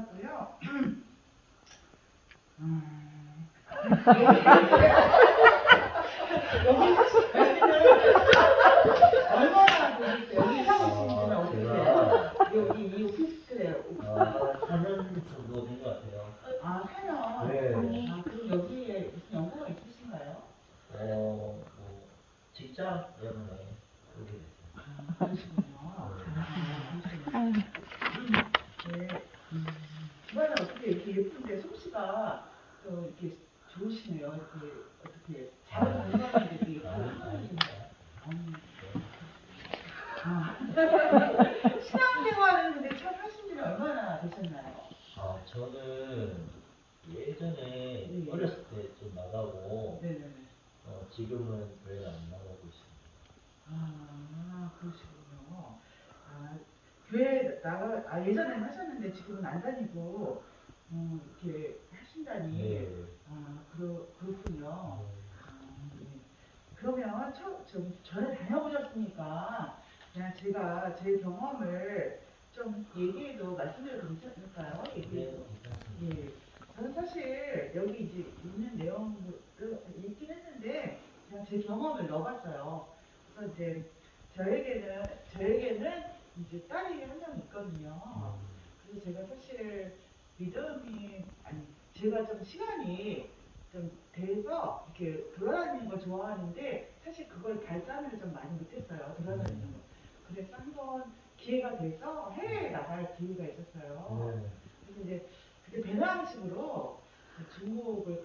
해봤고요. 얼마나 되겠어요? 여기 사고 싶으면 어떻게 여기 이 오피스텔에 4년 정도 된 것 같아요. 4년? 네. 그럼 여기에 무슨 연구가 있으신가요? 뭐, 직장 때문에 오게 됐어요. 그러시군요. 네. 주말에 어떻게 이렇게 예쁜데 솜씨가 또 이렇게 좋으시네요. 이렇게 어떻게 잘 건강하게 되게 예쁘게 신앙생활은 근데 참 하신 지는 얼마나 되셨나요? 저는 예전에 어렸을 때 좀 나가고, 네네네. 지금은 왜 안 나가고 있습니다. 그러시군요. 교회 예전에는 하셨는데 지금은 안 다니고, 이렇게 하신다니. 네. 그렇군요. 네. 그러면 좀 전에 다녀보셨으니까, 그냥 제가 제 경험을 좀 얘기해도 말씀드려도 괜찮을까요? 얘기해도. 예. 저는 사실 여기 이제 있는 내용을 읽긴 했는데 그냥 제 경험을 넣어봤어요. 그래서 이제 저에게는 이제 딸이 한 명 있거든요. 그래서 제가 사실 믿음이 제가 좀 시간이 좀 돼서 이렇게 돌아다니는 걸 좋아하는데 사실 그걸 발산을 좀 많이 못했어요. 돌아다니는 거. 그래서 한번 기회가 돼서 해외에 나갈 기회가 있었어요. 그래서 이제 그게 배낭식으로 중국을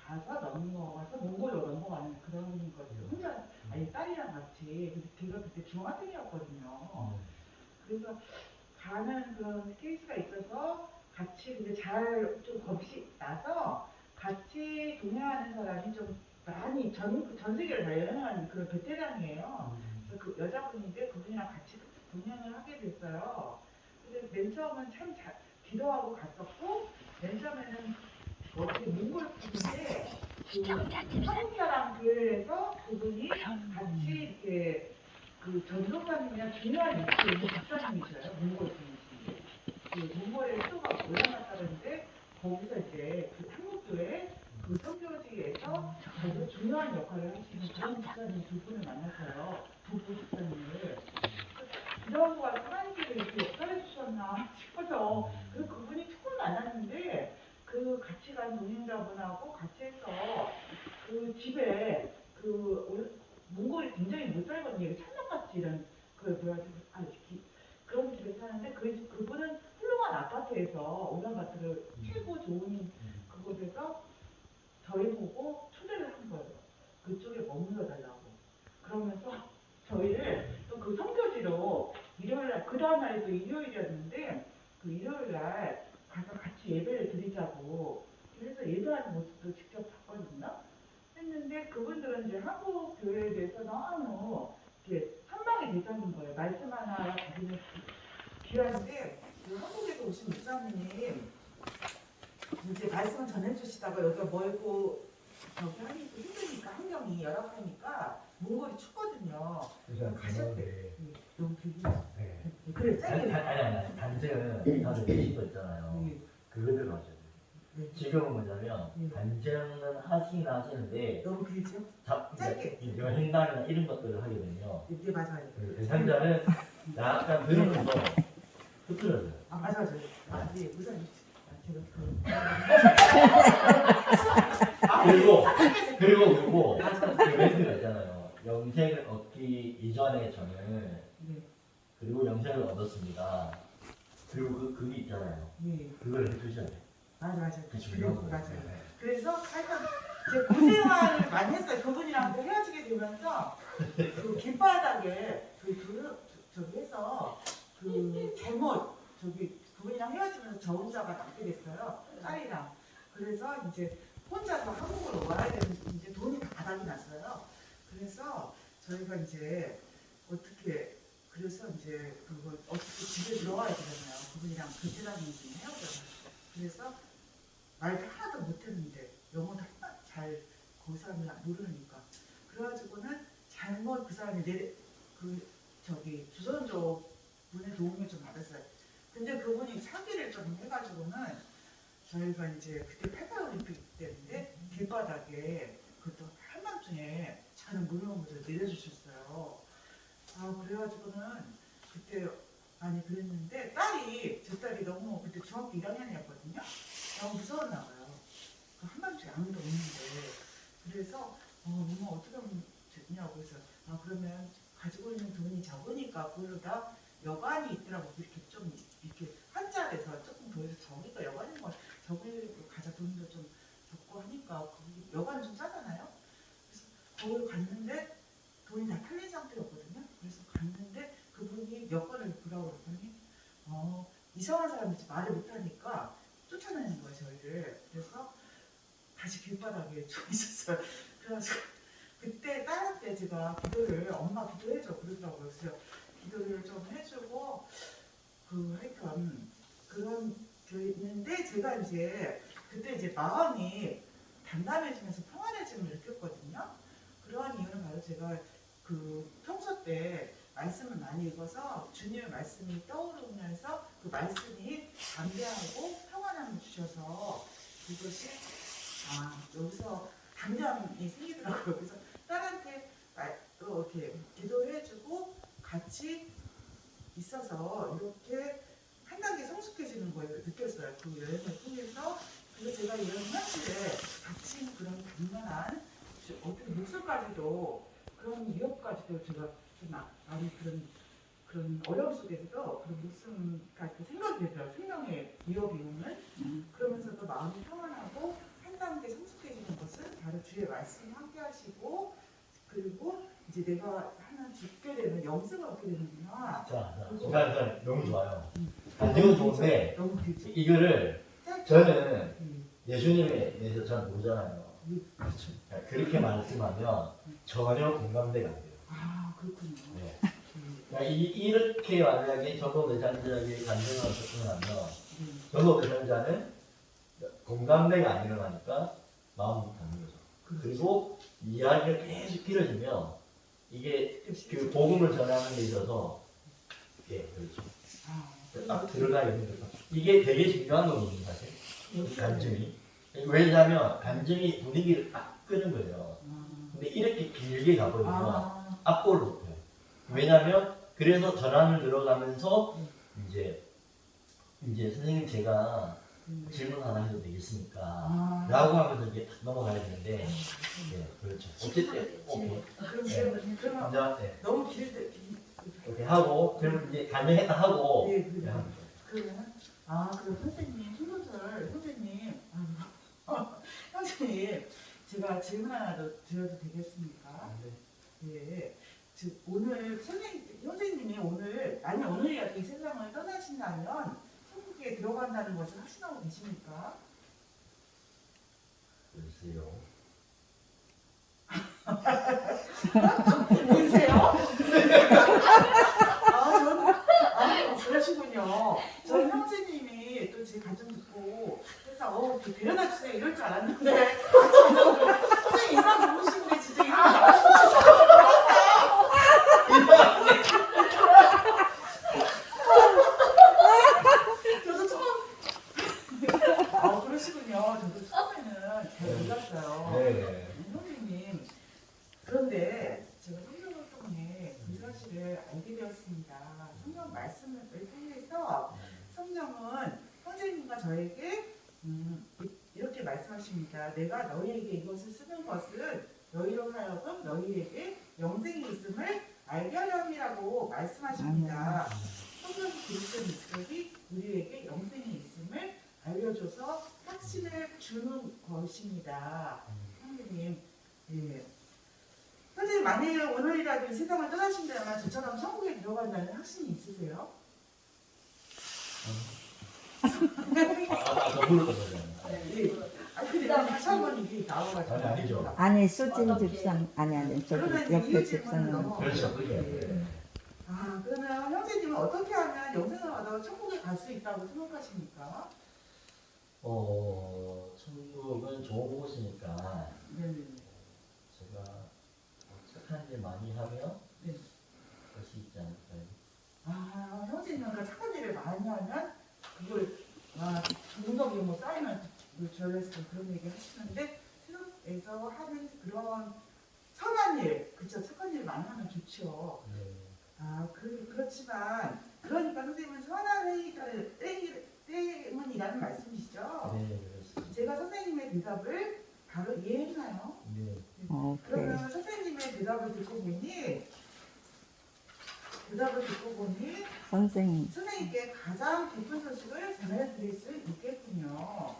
가서 넘어가서 몽골로 넘어가는 그런 거죠. 혼자 딸이랑 같이. 근데 제가 그때 중학생이었거든요. 그래서 가는 그런 케이스가 있어서 같이 근데 잘 좀 겁이 나서 같이 동행하는 사람이 좀 많이 전 세계를 다 여행하는 그런 베테랑이에요. 그래서 그 여자분인데 그분이랑 같이 동행을 하게 됐어요. 근데 맨 처음은 참 기도하고 갔었고 맨 처음에는 어떻게 몽골 분인데 그 한국 사람 교회에서 그분이 같이 이렇게 그 전도사님이나 중요한 위치에 있는 박사님이셔요. 몽골 분이신데 그 몽골의 수도가 올라갔다는데 거기서 이제 그 한국교회 그 선교지에서 아주 중요한 역할을 하시는 그런 목사님 두 분을 만났어요. 부부 목사님을. 이런 거 하나님께서 이렇게 역사해 주셨나 싶어서 그래서 그분이 처음 만났는데 그 같이 간 동행자분하고 같이 해서 그 집에 몽골이 굉장히 못 살거든요. 천막같이 이런 그런 집에 사는데 그분은 훌륭한 아파트에서 올라마트를 최고 좋은 그곳에서 저희 보고 초대를 한 거예요. 그쪽에 머물러 달라고. 그러면서 저희를 또 그 선교지로 일요일날 그 다음 날이 또 일요일이었는데 그 일요일날 가서 같이 예배를 드리자고 그래서 예배하는 모습도 직접 봤거든요. 했는데 그분들은 이제 한국 교회에 대해서 너무 이렇게 선망의 대상인 거예요. 말씀 하나 드리는 귀한데 그 한국에서 오신 목사님이 이제 말씀을 전해주시다가 여기가 멀고 저기 하기 힘드니까 환경이 열악하니까 몽골이 춥거든요. 가셨대. 너무 길이야. 그래 짧게. 아니. 단증은 다들 계신 거 있잖아요. 그거대로 하셔야 돼요. 지금은 뭐냐면 단증은 하시는데 너무 길죠? 짧게. 여행단이나 이런 것들을 하게 되면 이게 맞아요. 대상자는 약간 들으면서 흐트러져요. 맞아. 네, 우선 제가 그리고 그 멘트가 있잖아요. 영생을 얻기 이전에 저는 그리고 영생을 얻었습니다. 그리고 그게 있잖아요. 그걸 해주셔야 돼요. 맞아. 중요한 맞아요. 그래서 하여튼 이제 고생을 많이 했어요. 그분이랑 헤어지게 되면서 그 길바닥에 저기 해서 그 잘못 그분이랑 헤어지면서 저 혼자가 남게 됐어요. 딸이랑. 그래서 이제 혼자서 한국으로 와야 되는 이제 돈이 다 바닥이 났어요. 그래서 저희가 이제 그래서 이제 그걸 어떻게 집에 들어가야 되잖아요. 그분이랑 베테랑이 헤어져서. 그래서 말도 하나도 못했는데 영어도 잘 그 사람을 모르니까 그래가지고는 잘못 그 사람이 조선족 분의 도움을 좀 받았어요. 근데 그분이 사기를 좀 해가지고는 저희가 이제 그때 88올림픽 때인데 길바닥에 그것도 한밤중에 저는 무료무료 내려주셨어요. 아 그래가지고는 그때 많이 그랬는데 제 딸이 너무 그때 중학교 1학년이었거든요. 너무 무서웠나 봐요. 그 한밤중에 아무도 없는데 그래서 엄마 어떻게 하면 되냐고 해서 그러면 가지고 있는 돈이 적으니까 그걸로 다 여관이 있더라고. 이렇게 좀 이렇게 한자리에서 조금 더 해서 적으니까 여관인 걸 적으니까 가자 돈도 좀 적고 하니까 거기 여관은 좀 싸잖아요. 그래서 거기 갔는데 돈이 다 탈린 상태였거든요. 그래서 갔는데 그분이 여권을 보라고 그랬더니 이상한 사람인지 말을 못하니까 쫓아내는 거예요 저희를. 그래서 다시 길바닥에 좀 있었어요. 그래가지고 그때 딸한테 제가 기도를 엄마 기도해줘 그러더라고요. 그래서 기도를 좀 해주고 하여튼 그런 게 있는데 제가 이제 그때 이제 마음이 담담해지면서 평안해짐을 느꼈거든요. 그러한 이유는 바로 제가 평소 때 말씀을 많이 읽어서 주님의 말씀이 떠오르면서 그 말씀이 담대하고 평안함을 주셔서 그것이 여기서 담대함이 생기더라고요. 그래서 딸한테 이렇게 기도해주고 같이 있어서 이렇게 한 단계 성숙해지는 걸 느꼈어요. 그 여행을 통해서. 그래서 제가 이런 현실에 닥친 그런 당면한 어떤 목숨까지도 그런 위협까지도 제가 좀 많이 그런 어려움 속에서도 그런 목숨까지 생각이 되더라고요. 생명의 위협이 오는. 그러면서도 마음이 평안하고 한 단계 성숙해지는 것은 바로 주의 말씀이 함께 하시고 그리고 이제 내가 하나 죽게 되는 영생을 얻게 되는구나. 자, 너무 좋아요. 너무 좋은데 너무 길죠? 이거를 저는 예수님에 대해서 잘 모르잖아요. 그렇죠. 그렇게 말씀하면 전혀 공감대가 안 돼요. 그렇군요. 네. 그러니까 이렇게 만약에 전도대상자에게 간증을 하셨으면 전도대상자는 공감대가 안 일어나니까 마음이 닫는 거죠. 그리고 이야기가 계속 길어지면 이게 그 복음을 전하는 데 있어서 그렇죠. 딱 들어가야 되는 거죠. 이게 되게 중요한 거거든요, 사실. 간증이. 왜냐하면 간증이 분위기를 딱 끄는 거예요. 근데 이렇게 길게 가버리면 앞볼을 못해요. 왜냐하면 그래서 전환을 들어가면서 이제 선생님 제가 질문 하나 해도 되겠습니까? 라고 하면서 이제 탁 넘어가야 되는데 그렇죠. 어쨌든 그러면 너무 길대. 이렇게 하고 그러면 이제 간증했다 하고 그러면 그럼 선생님 선생님 제가 질문 하나 더 드려도 되겠습니까? 네. 오늘 선생님이 오늘이라도 이 세상을 떠나신다면 천국에 들어간다는 것을 확신하고 계십니까? 글쎄요. 보세요? 그러시군요. 저는 형제님이 또 제 가정 듣고 그래서 데려다 주세요 이럴 줄 알았는데 선생님 인상 좋으신데 진짜 이런 저도 처음 그러시군요. 저도 처음에는 잘 몰랐어요. 네. 선생님 그런데 제가 성경을 통해 이 사실을 알게 되었습니다. 성경 말씀을 통해서 성경은 선생님과 저에게 이렇게 말씀하십니다. 내가 너희에게 이것을 쓰는 것은 너희로 하여금 너희에게 영생이 있음을 알게 하려 함이라고 말씀하십니다. 성경에 기록된 목적이 우리에게 영생이 있음을 알려줘서 확신을 주는 것입니다. 선생님, 선생님 만약에 오늘이라도 이 세상을 떠나신다면 저처럼 천국에 들어간다는 확신이 있으세요? 아까 불렀던 근데 다시 한번 이게 나와가지고 아니죠. 아니 수진 집상 아니 저기 옆에 집상은 그렇죠. 그게. 그러면 형제님은 어떻게 하면 영생을 얻어 천국에 갈 수 있다고 생각하십니까? 천국은 좋은 곳이니까 제가 착한 일 많이 하면 갈 수 있지 않을까요? 형제님은 그 착한 일을 많이 하면 그걸 동덕이 뭐 쌓이면 저에서 그런 얘기 하시는데 세상에서 하는 그런 선한 일, 그쵸? 착한 일 많이 하면 좋죠. 그렇지만 그러니까 선생님은 선한 행위가 때문이라는 말씀이시죠? 네, 그렇습니다. 제가 선생님의 대답을 바로 이해했나요? 네. 오케이. 그러면 선생님의 대답을 듣고 보니 선생님께 가장 기쁜 소식을 전해드릴 수 있겠군요.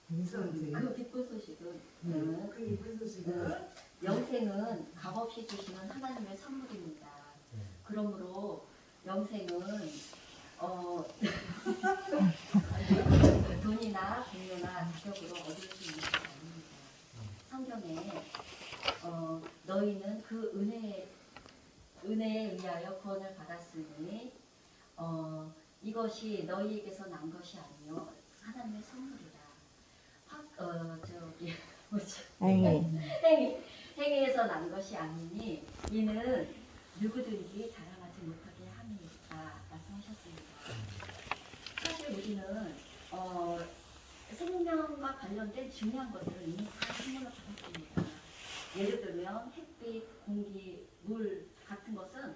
그래서 이제 그 기쁜 소식은 그 기쁜 소식은 영생은 값없이 주시는 하나님의 선물입니다. 그러므로 영생은 돈이나 공로나 가격으로 얻을 수 있는 것이 아닙니다. 성경에 너희는 그 은혜에 의하여 구원을 받았으니 이것이 너희에게서 난 것이 아니요 하나님의 선물이라. 행위에서 난 것이 아니니 이는 누구든지 자랑하지 못하게 함이니까 말씀하셨습니다. 사실 우리는 생명과 관련된 중요한 것들을 이미 다 선물로 받았습니다. 예를 들면 햇빛, 공기, 물 같은 것은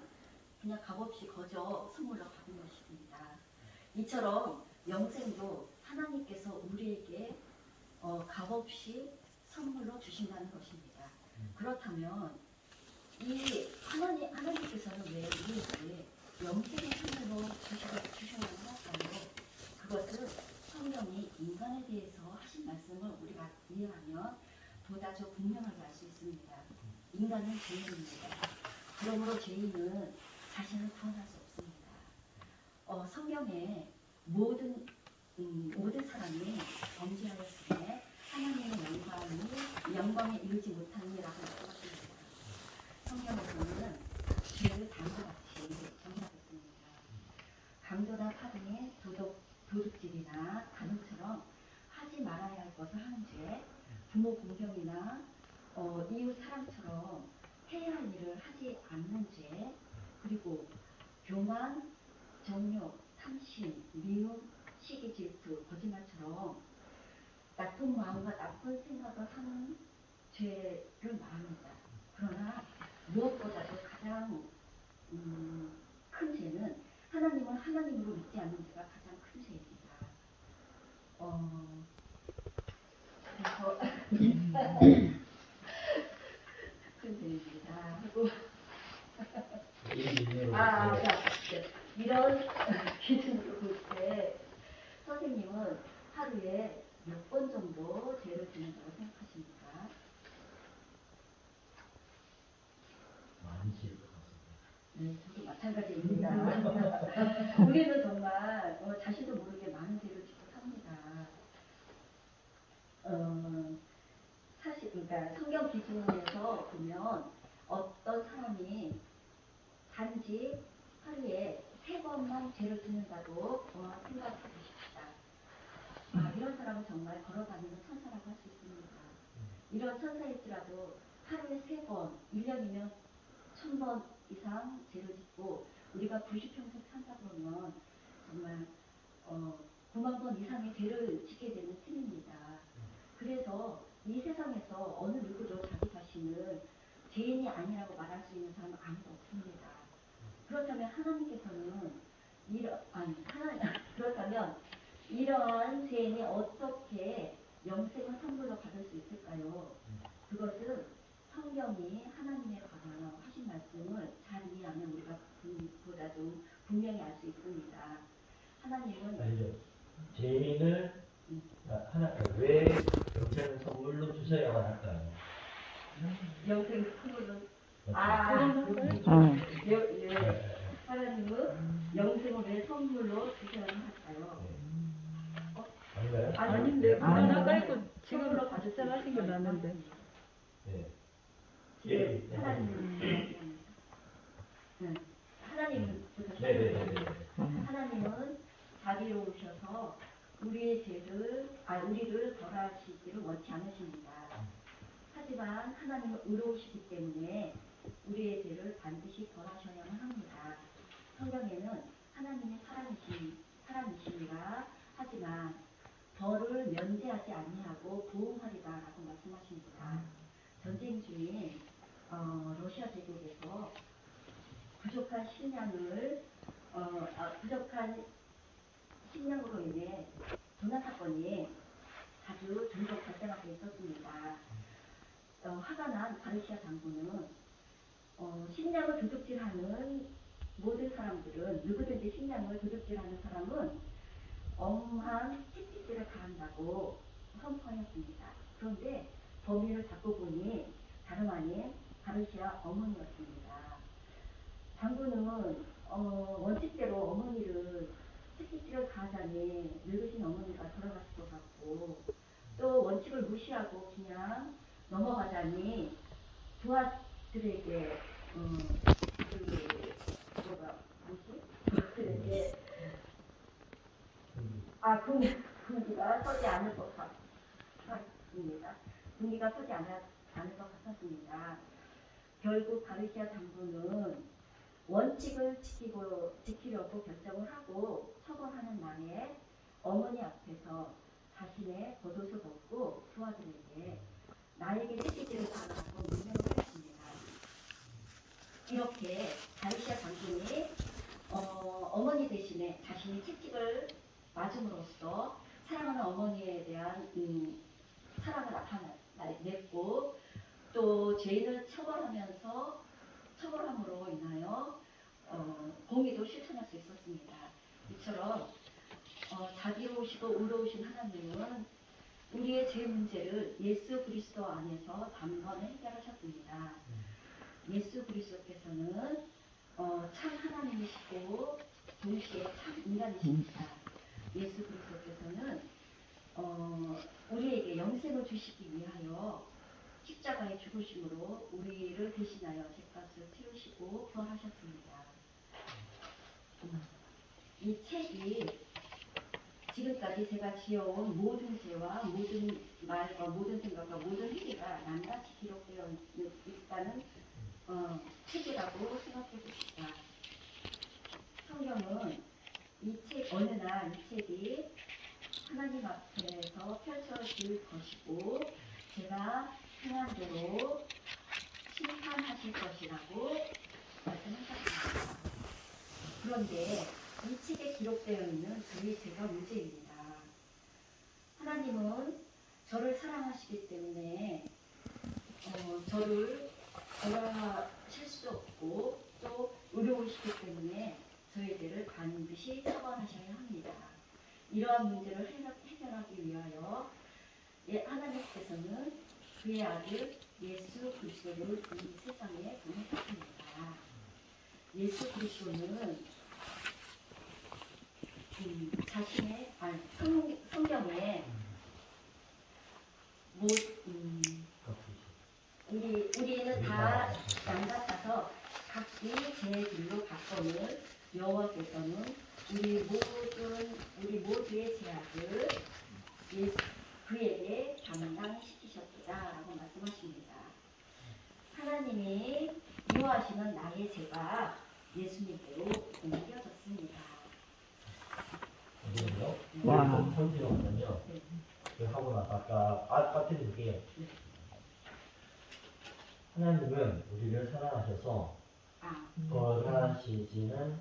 그냥 값없이 거저 선물로 받은 것입니다. 이처럼 영생도 하나님께서 우리에게 값없이 선물로 주신다는 것입니다. 그렇다면 이 하나님께서는 왜 우리에게 영생의 선물로 주셔야만 할까요? 그것은 성령이 인간에 대해서 하신 말씀을 우리가 이해하면 보다 더 분명하게 알 수 있습니다. 인간은 죄인입니다. 그러므로 죄인은 자신을 구원할 수 없습니다. 성경에 모든 사람이 범죄하였으며 하나님의 영광에 이르지 못하니라고 말씀하십니다. 성경에서는 죄를 강도같이 정의하셨습니다. 강도나 살인, 도둑질이나 간음처럼 하지 말아야 할 것을 하는 죄, 부모 공경이나 이웃 사랑처럼 해야 할 일을 하지 않는 죄, 그리고 교만, 정욕, 탐심, 미움, 시기, 질투, 거짓말처럼 나쁜 마음과 나쁜 생각을 하는 죄를 말합니다. 그러나 무엇보다도 가장 큰 죄는 하나님을 하나님으로 믿지 않는 죄가 가장 큰 죄입니다. 그래서 큰 죄입니다. 그리고 이런 기준으로 볼 때 선생님은 하루에 몇 번 정도 죄를 짓는다고 생각하십니까? 많이 지을 것 같습니다. 네, 저도 마찬가지입니다. 우리는 정말 자신도 모르게 많은 죄를 짓고 삽니다. 사실 그러니까 성경 기준에서 보면 어떤 사람이 단지 하루에 3번만 죄를 짓는다고 생각해 보십시다. 이런 사람은 정말 걸어다니는 천사라고 할 수 있습니다. 이런 천사일지라도 하루에 3번, 1년이면 1000번 이상 죄를 짓고 우리가 90평생 산다 그러면 정말 9만 번 이상의 죄를 짓게 되는 셈입니다. 그래서 이 세상에서 어느 누구도 자기 자신을 죄인이 아니라고 말할 수 있는 사람은 아무도 없습니다. 그렇다면 하나님께서는 그렇다면 이러한 죄인이 어떻게 영생을 선물로 받을 수 있을까요? 그것은 성경이 하나님에 관하여 하신 말씀을 잘 이해하면 우리가 보다 좀 분명히 알 수 있습니다. 하나님은 아니죠. 죄인을 왜 영생을 선물로 주셔야만 할까요? 영생 선물로 하나님은 영생을 왜 선물로 주셔야만 할까요? 아닌가요? 아닌데 아까 있고 선물로 받을 수 하신 게 나는데. 네. 하나님은 자비로우셔서 우리를 벌하시기를 원치 않으십니다. 하지만 하나님은 의로우시기 때문에 우리의 죄를 반드시 벌하셔야만 합니다. 성경에는 하나님의 사랑이신 포기하지 아니하고 보응하리다라고 말씀하십니다. 전쟁 중인 러시아 제국에서 부족한 식량으로 인해 도난 사건이 자주 종종 발생하고 있었습니다. 화가 난 가르시아 장군은 식량을 도둑질하는 모든 사람들은 누구든지 식량을 도둑질하는 사람은 엄한 채찍질을 가한다고 선포하였습니다. 그런데 범인을 잡고 보니 다름 아닌 가르시아 어머니였습니다. 장군은 원칙대로 어머니를 채찍질을 가하자니 늙으신 어머니가 돌아가실 것 같고 또 원칙을 무시하고 그냥 넘어가자니 부하들에게 그들에게 군기가 서지 않을 것 같았습니다. 군기가 서지 않을 것 같았습니다. 결국 가르시아 장군은 원칙을 지키려고 결정을 하고 처벌하는 날에 어머니 앞에서 자신의 겉옷을 벗고 부하들에게 나에게 채찍질을 가하라고 명령을 했습니다. 이렇게 가르시아 장군이 어머니 대신에 자신이 채찍을 맞음으로써 사랑하는 어머니에 대한 사랑을 나타냈고 또 죄인을 처벌함으로 인하여 공의도 실천할 수 있었습니다. 이처럼 자비로우시고 의로우신 하나님은 우리의 죄 문제를 예수 그리스도 안에서 단번에 해결하셨습니다. 예수 그리스도께서는 참 하나님이시고 동시에 참 인간이십니다. 예수 그리스도께서는 우리에게 영생을 주시기 위하여 십자가에 죽으심으로 우리를 대신하여 죄값을 치르시고 부활하셨습니다. 이 책이 지금까지 제가 지어온 모든 죄와 모든 말과 모든 생각과 모든 행위가 낱낱이 기록되어 있다는 책이라고 생각해 봅시다. 성경은 이 책 어느 날 이 책이 하나님 앞에서 펼쳐질 것이고 제가 행한 대로 심판하실 것이라고 말씀하셨습니다. 그런데 이 책에 기록되어 있는 저희 죄가 문제입니다. 하나님은 저를 사랑하시기 때문에 저를 돌아실 수 없고 또 의로우시기 때문에 저희들을 반드시 처벌하셔야 합니다. 이러한 문제를 해결하기 위하여 하나님께서는 그의 아들 예수 그리스도를 이 세상에 보내셨습니다. 예수 그리스도는 자신의 성경에 우리는 다 양같아서 각기 제 길로 갔거늘 여호와께서는 우리 모두의 죄악을 그에게 담당시키셨다라고 말씀하십니다. 하나님이 미워하시는 나의 죄가 예수님께로 옮겨졌습니다. 와. 선지로는요. 하고 나서 아까 빠뜨릴게요. 하나님은 우리를 사랑하셔서 부활하시지는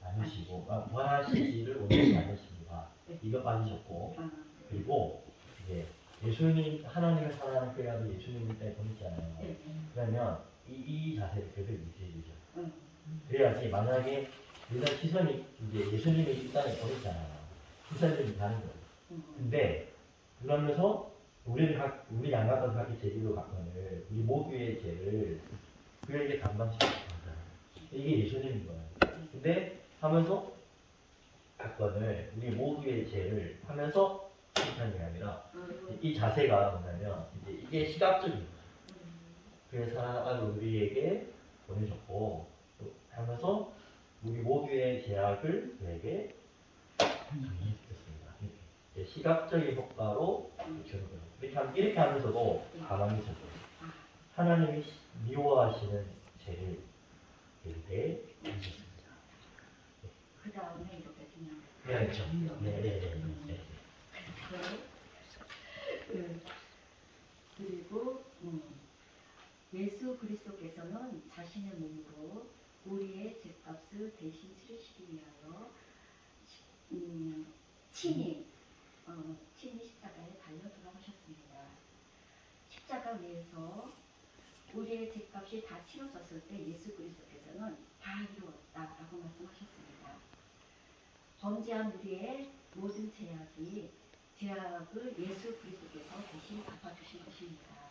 않으시고 부활하시지를 원하지 않으십니다. 이거 빠지셨고 그리고 이제 예수님 하나님을 사랑하는 교회도 예수님을 때문에 보냈잖아요. 그러면 이 자세를 계속 유지해 주죠. 그래야지 만약에 우리가 시선이 이제 예수님이 이 땅에 보냈잖아요. 시선이 가는 거예요. 근데 그러면서 우리 양가던 각기 제기로 갔거늘 우리 모두의 죄를 그에게 담당시켰습니다. 이게 예수님인 거예요. 근데 하면서 사건을 우리 모두의 죄를 하면서 하는 게 아니라 이 자세가 뭐냐면 이제 이게 시각적인 거예요. 그의 사랑을 우리에게 보내셨고 하면서 우리 모두의 죄악을 그에게 정리시켰습니다. 시각적인 효과로 주는 거예요. 이렇게 하면서도 가만히 있었어요. 하나님이 미워하시는 죄를 이렇게 해주셨습니다. 그 다음에 이렇게 그냥 그렇죠. 네. 네. 그리고 예수 그리스도께서는 자신의 몸으로 우리의 죄값을 대신 치르시기 위하여 친히 십자가에 달려 돌아가셨습니다. 십자가 위에서 우리의 죄값이 다 치러졌을 때 예수 그리스도께서는 다 이루었다라고 말씀하셨습니다. 범죄한 우리의 모든 죄악을 예수 그리스도께서 대신 갚아주신 것입니다.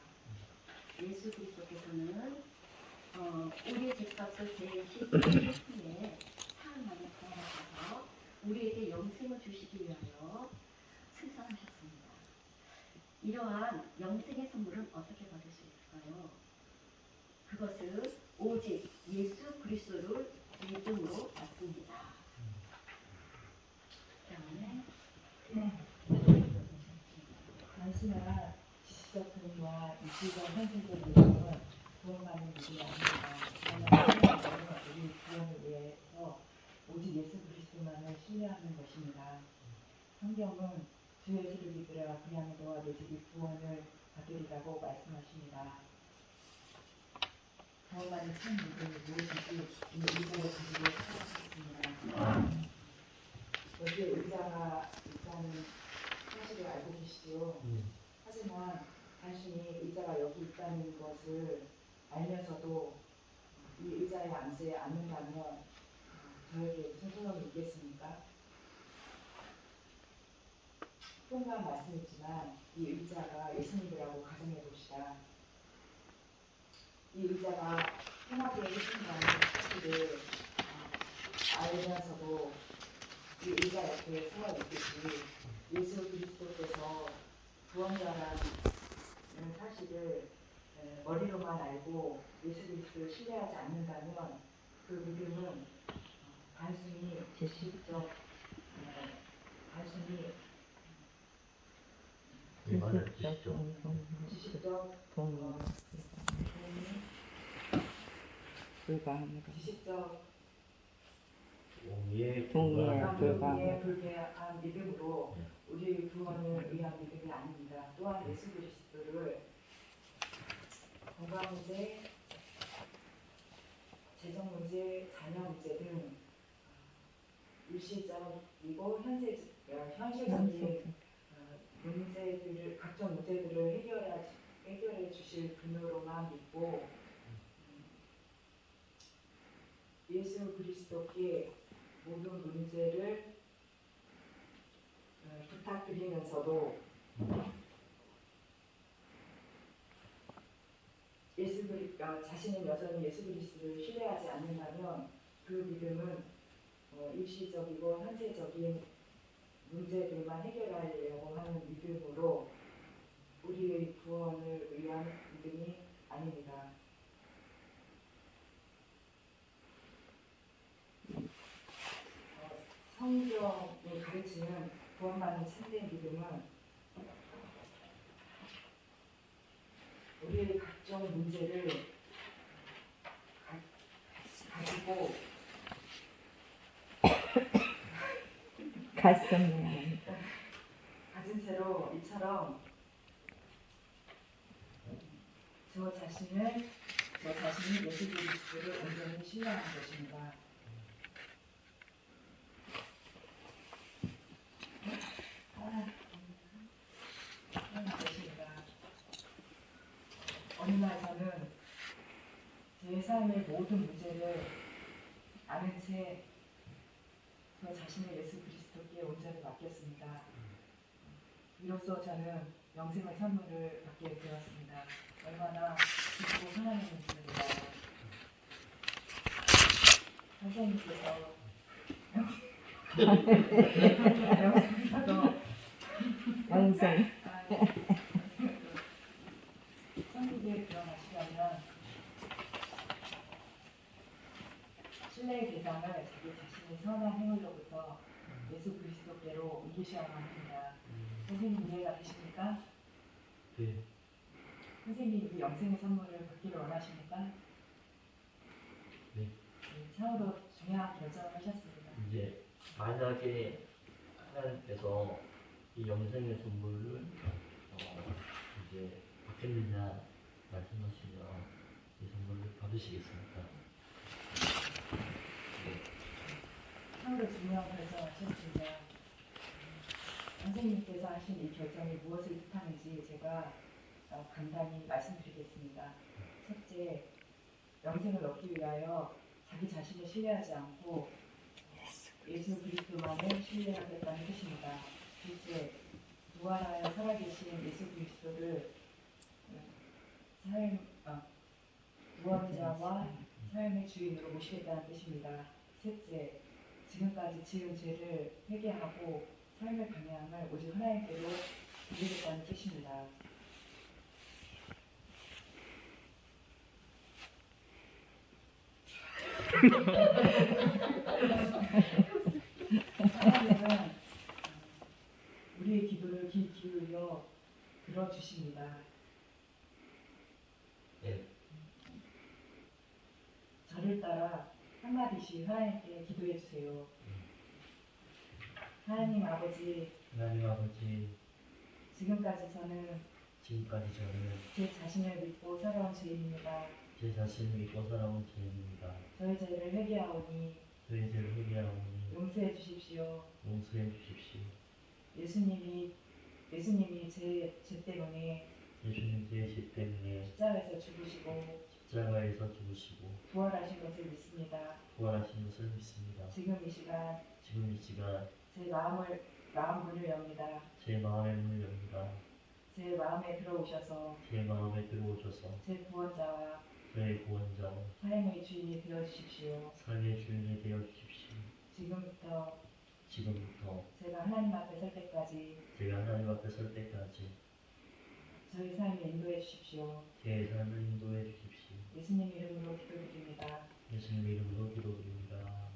예수 그리스도께서는 우리의 죄값을 대신 치르신 후에 사흘 만에 부활하셔서 우리에게 영생을 주시기 위하여 승천하셨습니다. 이러한 영생의 선물은 어떻게 받을 수 있을까요? 그것은 오직 예수 그리스도를 믿음으로 받습니다. 그다음에 단순한 지식적 도움과 이치적 현실적 도움은 구원받는 일이 아닙니다. 그러나 우리 구원을 위해서 오직 예수 그리스도만을 신뢰하는 것입니다. 성경은 주 예수를 믿으라 그리하면 너와 내 집이 구원을 받으리라고 말씀하십니다. 구원받는 참 믿음이 무엇인지 이 의자를 가지고 살아가겠습니다. 여기에 의자가 있다는 사실을 알고 계시죠? 하지만 단순히 의자가 여기 있다는 것을 알면서도 이 의자에 앉지 않는다면 저에게 무슨 소용이 있겠습니까? 통과한 말씀이지만 이 의자가 예수님이라고 가정해 봅시다. 이 의자가 편하게 해준다는 사실을 알면서도 이 의자 옆에 서 있듯이 예수 그리스도께서 구원자라는 사실을 머리로만 알고 예수 그리스도를 신뢰하지 않는다면 그 믿음은 단순히 지식적 단순히 지식적 불가합니다. 지식적 동의에 불과합니다. 불가한 믿음으로 우리의 구원을 위한 믿음이 아닙니다. 또한 예수 그리스도를 건강 문제, 재정 문제, 자녀 문제 등 일시적이고 현실적인 문제들을 각종 문제들을 해결해 주실 분으로만 믿고 예수 그리스도께 모든 문제를 부탁드리면서도 자신은 여전히 예수 그리스도를 신뢰하지 않는다면 그 믿음은 일시적이고 현재적인 문제들만 해결하려고 하는 믿음으로 우리의 구원을 위한 믿음이 아닙니다. 성경이 가르치는 구원받는 참된 믿음은 우리의 각종 문제를 가지고 가슴이 가진 채로 이처럼 저 자신이 예수 그리스도를 온전히 신뢰하는 것입니다. 어느 날 저는 제 삶의 모든 문제를 아는 채 저 자신을 예수 그리스도께 온전히 맡겼습니다. 이로써 저는 영생의 선물을 받게 되었습니다. 얼마나 기쁘고 편안한 일입니다. 선생님께서 영생 천국에 들어가시려면 신뢰의 대상을 자기 자신의 선한 행위로부터 예수 그리스도께로 옮기셔야만 합니다. 선생님 이해가 되십니까? 네. 선생님이 영생의 선물을 받기를 원하십니까? 네. 참으로 중요한 결정을 하셨습니다. 이제 만약에 하나님께서 이 영생의 선물을 이제 어땠느냐 말씀하시면 이 선물을 받으시겠습니까? 참으로 중요한 결정하셨습니다. 선생님께서 하신 이 결정이 무엇을 뜻하는지 제가 간단히 말씀드리겠습니다. 첫째, 영생을 얻기 위하여 자기 자신을 신뢰하지 않고 예수 그리스도만을 신뢰하겠다는 뜻입니다. 둘째, 부활하여 살아계신 예수 그리스도를 구원자와 삶의 주인으로 모시겠다는 뜻입니다. 셋째, 지금까지 지은 죄를 회개하고 삶의 방향을 오직 하나님께로 돌리겠다는 뜻입니다. 하나님은 우리의 기도를 귀 기울여 들어주십니다. 네. 저를 따라 한마디씩 하나님께 기도해 주세요. 하나님 아버지, 하나님 아버지, 지금까지 저는 지금까지 저는 제 자신을 믿고 살아온 죄인입니다. 제 자신을 믿고 살아온 죄인입니다. 저의 죄를 회개하오니 저의 죄를 회개하오니 용서해 주십시오. 용서해 주십시오. 예수님이 제 죄 때문에 예수님 제 죄 때문에 십자가에서 죽으시고 십자가에서 죽으시고 부활하신 것을 믿습니다. 부활하신 것을 믿습니다. 지금 이 시간 지금 이 시간 제 마음 문을 엽니다. 제 마음의 문을 엽니다. 제 마음에 들어오셔서 제 마음에 들어오셔서 제 구원자와 저의 구원자와 삶의 주인이 되어 주십시오. 삶의 주인이 되어 주십시오. 지금부터 지금부터 제가 하나님 앞에 설 때까지 제가 하나님 앞에 설 때까지 저희 삶을 인도해 주십시오. 제 삶을 인도해 주십시오. 예수님 이름으로 기도드립니다. 예수님 이름으로 기도드립니다.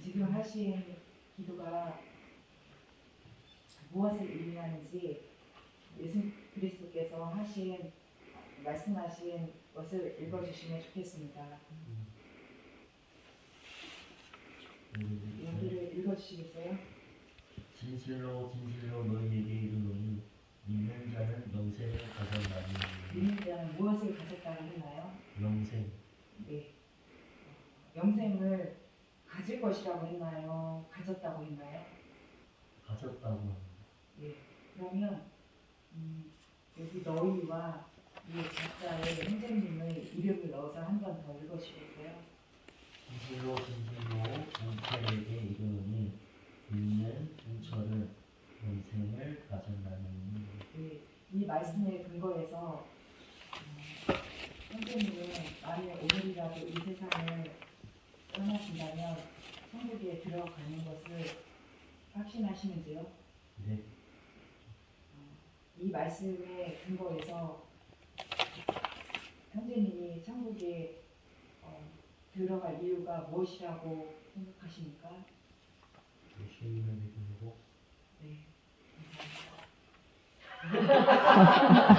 지금 하신 기도가 무엇을 의미하는지 예수 그리스도께서 말씀하신 것을 읽어주시면 좋겠습니다. 여기를 읽어주시겠어요? 진실로 진실로 너희에게 이르노니 믿는 자는 영생을 가졌나니. 믿는 자는 무엇을 가졌다고 했나요? 영생. 네. 영생을 가질 것이라고 했나요? 가졌다고 했나요? 가졌다고 합니다. 네. 그러면 여기 너희와 이 작자의 형제님의 이름을 넣어서 한 번 더 읽어주시겠어요? 진실로 진실로 정철에게 이르노니 믿는 정철은 영생을 가졌나니. 네. 이 말씀의 근거에서 형제님은 만약 오늘이라도 이 세상을 떠나신다면 천국에 들어가는 것을 확신하시는지요? 네. 이 말씀의 근거에서 형제님이 천국에 들어갈 이유가 무엇이라고 생각하십니까? 예수님을 믿음으로. 네. 감사합니다.